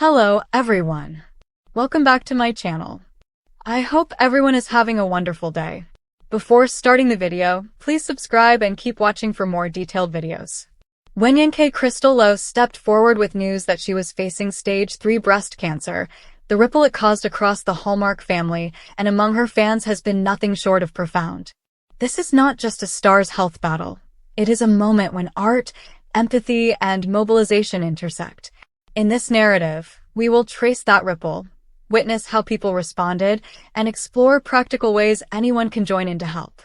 Hello, everyone. Welcome back to my channel. I hope everyone is having a wonderful day. Before starting the video, please subscribe and keep watching for more detailed videos. When Yankee Crystal Lowe stepped forward with news that she was facing stage 3 breast cancer, the ripple it caused across the Hallmark family and among her fans has been nothing short of profound. This is not just a star's health battle. It is a moment when art, empathy, and mobilization intersect. In this narrative, we will trace that ripple, witness how people responded, and explore practical ways anyone can join in to help.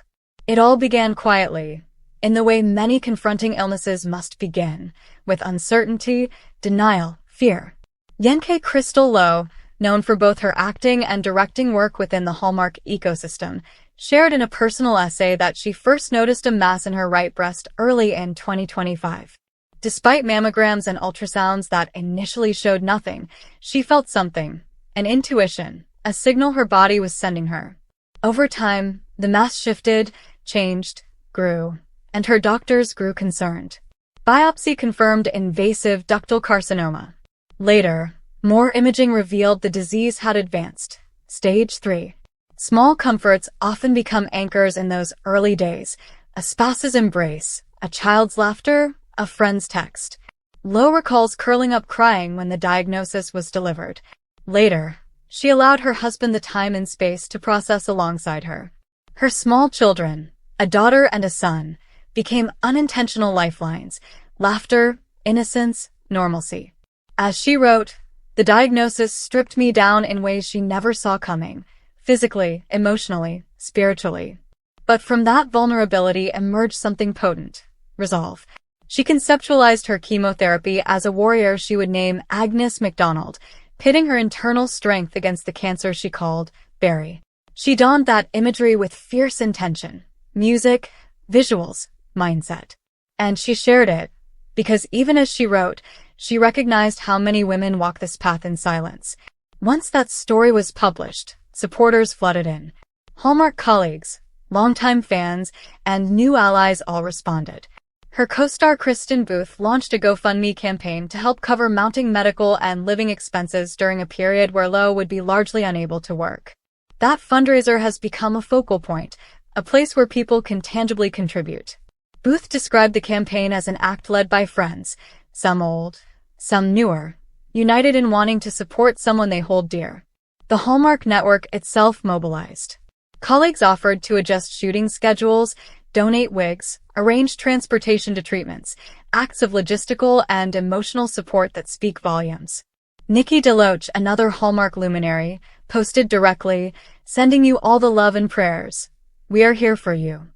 It all began quietly, in the way many confronting illnesses must begin, with uncertainty, denial, fear. Yankee Crystal Lowe, known for both her acting and directing work within the Hallmark ecosystem, shared in a personal essay that she first noticed a mass in her right breast early in 2025. Despite mammograms and ultrasounds that initially showed nothing, she felt something, an intuition, a signal her body was sending her. Over time, the mass shifted, changed, grew, and her doctors grew concerned. Biopsy confirmed invasive ductal carcinoma. Later, more imaging revealed the disease had advanced. Stage 3. Small comforts often become anchors in those early days. A spouse's embrace, a child's laughter, a friend's text. Lowe recalls curling up crying when the diagnosis was delivered. Later, she allowed her husband the time and space to process alongside her. Her small children, a daughter and a son, became unintentional lifelines, laughter, innocence, normalcy. As she wrote, "The diagnosis stripped me down in ways she never saw coming, physically, emotionally, spiritually. But from that vulnerability emerged something potent, resolve." She conceptualized her chemotherapy as a warrior she would name Agnes MacDonald, pitting her internal strength against the cancer she called Barry. She donned that imagery with fierce intention, music, visuals, mindset. And she shared it, because even as she wrote, she recognized how many women walk this path in silence. Once that story was published, supporters flooded in. Hallmark colleagues, longtime fans, and new allies all responded. Her co-star Kristen Booth launched a GoFundMe campaign to help cover mounting medical and living expenses during a period where Lowe would be largely unable to work. That fundraiser has become a focal point, a place where people can tangibly contribute. Booth described the campaign as an act led by friends, some old, some newer, united in wanting to support someone they hold dear. The Hallmark network itself mobilized. Colleagues offered to adjust shooting schedules, donate wigs, arrange transportation to treatments, acts of logistical and emotional support that speak volumes. Nikki DeLoach, another Hallmark luminary, posted directly, "Sending you all the love and prayers. We are here for you."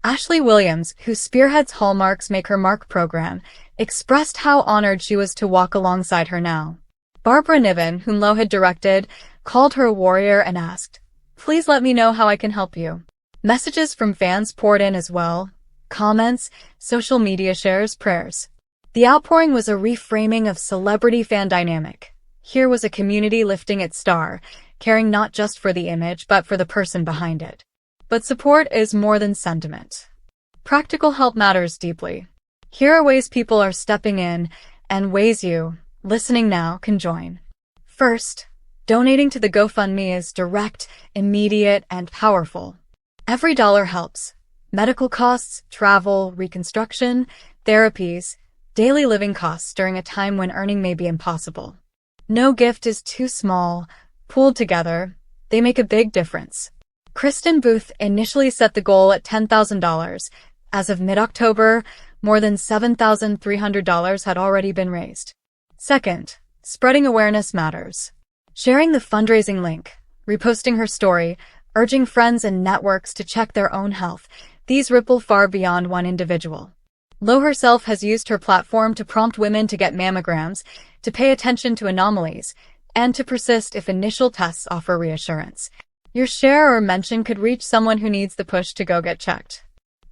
Ashley Williams, who spearheads Hallmark's Make Her Mark program, expressed how honored she was to walk alongside her now. Barbara Niven, whom Lowe had directed, called her a warrior and asked, "Please let me know how I can help you." Messages from fans poured in as well. Comments, social media shares, prayers. The outpouring was a reframing of celebrity fan dynamic. Here was a community lifting its star, caring not just for the image but for the person behind it. But support is more than sentiment. Practical help matters deeply. Here are ways people are stepping in, and ways you, listening now, can join. First, donating to the GoFundMe is direct, immediate, and powerful. Every dollar helps. Medical costs, travel, reconstruction, therapies, daily living costs during a time when earning may be impossible. No gift is too small. Pooled together, they make a big difference. Kristen Booth initially set the goal at $10,000. As of mid-October, more than $7,300 had already been raised. Second, spreading awareness matters. Sharing the fundraising link, reposting her story, urging friends and networks to check their own health, these ripple far beyond one individual. Lowe herself has used her platform to prompt women to get mammograms, to pay attention to anomalies, and to persist if initial tests offer reassurance. Your share or mention could reach someone who needs the push to go get checked.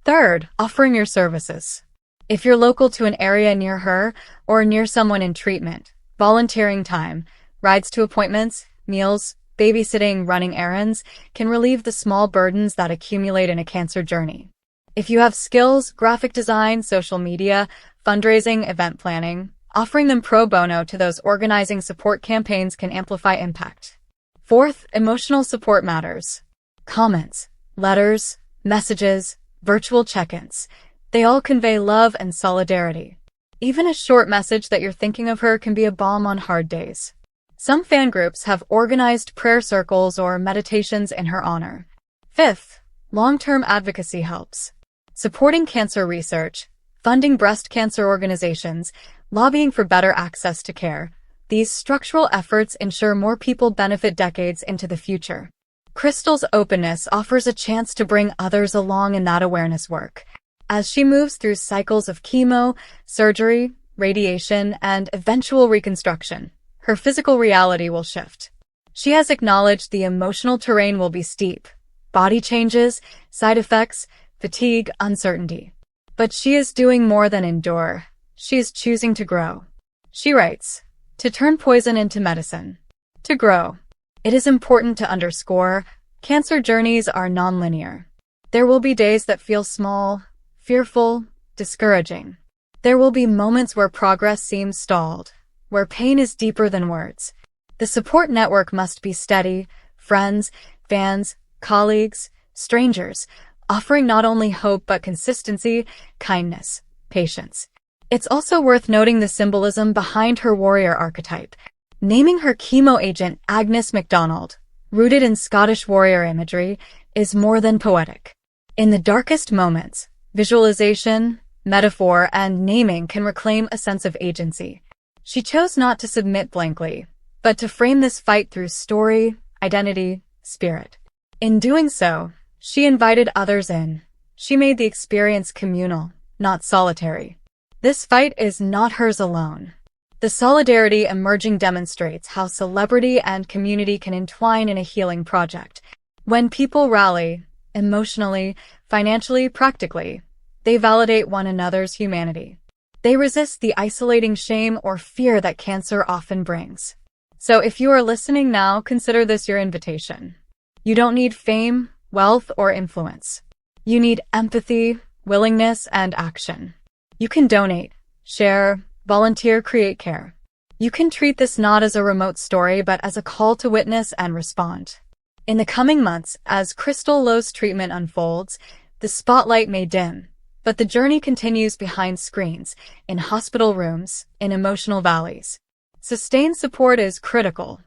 Third, offering your services. If you're local to an area near her or near someone in treatment, volunteering time, rides to appointments, meals, babysitting, running errands can relieve the small burdens that accumulate in a cancer journey. If you have skills, graphic design, social media, fundraising, event planning, Offering them pro bono to those organizing support campaigns can amplify impact. Fourth, emotional support matters. Comments, letters, messages, virtual check-ins. They all convey love and solidarity. Even a short message that you're thinking of her can be a balm on hard days. Some fan groups have organized prayer circles or meditations in her honor. Fifth, long-term advocacy helps. Supporting cancer research, funding breast cancer organizations, lobbying for better access to care. These structural efforts ensure more people benefit decades into the future. Crystal's openness offers a chance to bring others along in that awareness work. As she moves through cycles of chemo, surgery, radiation, and eventual reconstruction, her physical reality will shift. She has acknowledged the emotional terrain will be steep. Body changes, side effects, fatigue, uncertainty. But she is doing more than endure. She is choosing to grow. She writes, "To turn poison into medicine. To grow." It is important to underscore, cancer journeys are nonlinear. There will be days that feel small, fearful, discouraging. There will be moments where progress seems stalled, where pain is deeper than words. The support network must be steady, friends, fans, colleagues, strangers, offering not only hope but consistency, kindness, patience. It's also worth noting the symbolism behind her warrior archetype. Naming her chemo agent Agnes MacDonald, rooted in Scottish warrior imagery, is more than poetic. In the darkest moments, visualization, metaphor, and naming can reclaim a sense of agency. She chose not to submit blankly, but to frame this fight through story, identity, spirit. In doing so, she invited others in. She made the experience communal, not solitary. This fight is not hers alone. The solidarity emerging demonstrates how celebrity and community can entwine in a healing project. When people rally, emotionally, financially, practically, they validate one another's humanity. They resist the isolating shame or fear that cancer often brings. So if you are listening now, consider this your invitation. You don't need fame, wealth, or influence. You need empathy, willingness, and action. You can donate, share, volunteer, create care. You can treat this not as a remote story, but as a call to witness and respond. In the coming months, as Crystal Lowe's treatment unfolds, the spotlight may dim, but the journey continues behind screens, in hospital rooms, in emotional valleys. Sustained support is critical.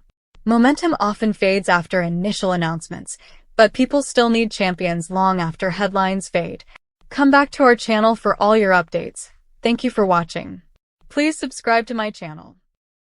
Momentum often fades after initial announcements, but people still need champions long after headlines fade. Come back to our channel for all your updates. Thank you for watching. Please subscribe to my channel.